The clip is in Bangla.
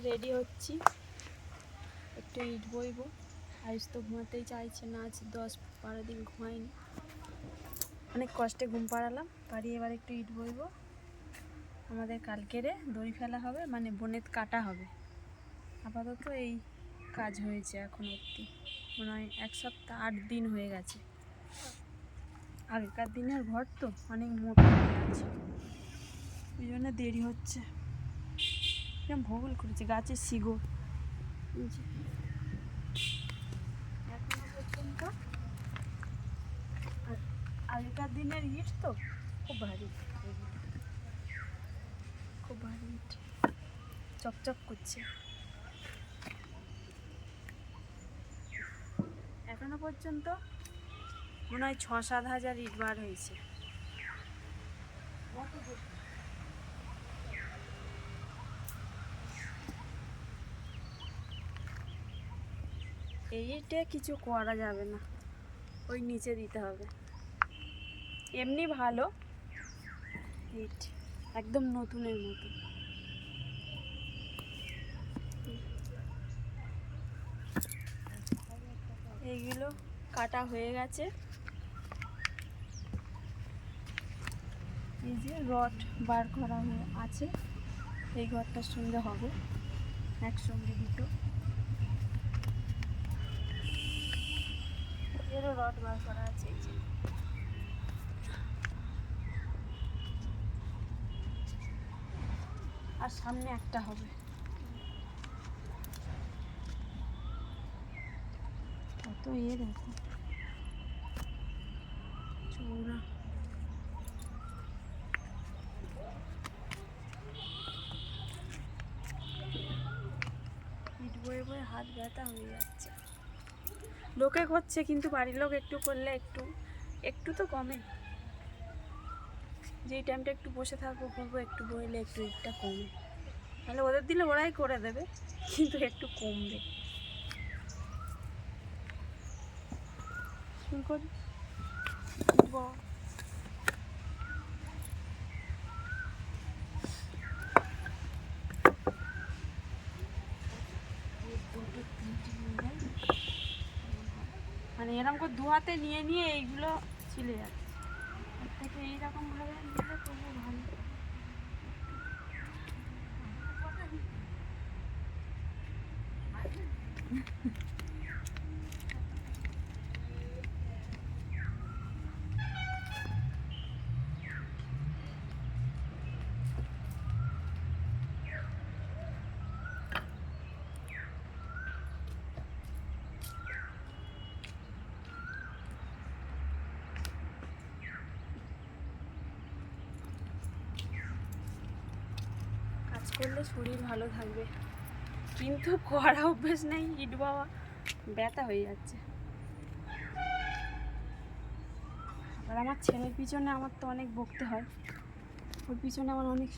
রেডি হচ্ছি, একটু ইট বইবো। আয়ুষ তো ঘুমাতেই চাইছে না, আজ 10-12 দিন ঘুমায়নি, অনেক কষ্টে ঘুম পাড়ালাম। পাড়িয়ে এবার একটু ইট বইবো। আমাদের কালকেরে দড়ি ফেলা হবে, মানে বনেত কাটা হবে। আপাতত এই কাজ হয়েছে এখন অবধি, মনে হয় 1 সপ্তাহ 8 দিন হয়ে গেছে। আগেকার দিনের ঘর তো অনেক মোটা হয়ে আছে, ওই জন্য দেরি হচ্ছে। এরকম ভূগোল করেছে গাছের শিকড়, এখনো পর্যন্ত। আর আগেকার দিনের ইট তো খুব ভারী, খুব ভারী ইট, চকচক করছে। এখনো পর্যন্ত মনে হয় 6-7 হাজার ইট বার হয়েছে। এই ইটে কিছু করা যাবে না, ওই নিচে দিতে হবে। এমনি ভালো ইট, একদম নতুনের মতো। এইগুলো কাটা হয়ে গেছে। এই যে রড বার করা হয়ে আছে, এই ঘরটার সঙ্গে হবে একসঙ্গে দুটো। এরও রড বার করা আছে, এই যে। আর সামনে একটা হবে, কত এ দেখো চৌড়া। ইট বয়ে বয়ে হাত ব্যথা হয়ে যাচ্ছে। লোকে করছে কিন্তু বাড়ির লোক একটু করলে একটু একটু তো কমে। যেই টাইমটা একটু বসে থাকবো করবো, একটু বইলে একটু ইটটা কমে। তাহলে ওদের দিলে ওরাই করে দেবে, কিন্তু একটু কমবে। শুরু করি। মানে এরকম করে 2 হাতে নিয়ে নিয়ে এইগুলো ছিলে যাচ্ছে, এর থেকে এইরকম ভাবে নিলে তবু ভালো। কাজ করলে শরীর ভালো থাকবে, কিন্তু করা অভ্যেস নেই। ইট বাবা ব্যথা হয়ে যাচ্ছে। আর আমার ছেলের পিছনে আমার তো অনেক বকতে হয়, ওর পিছনে আমার অনেক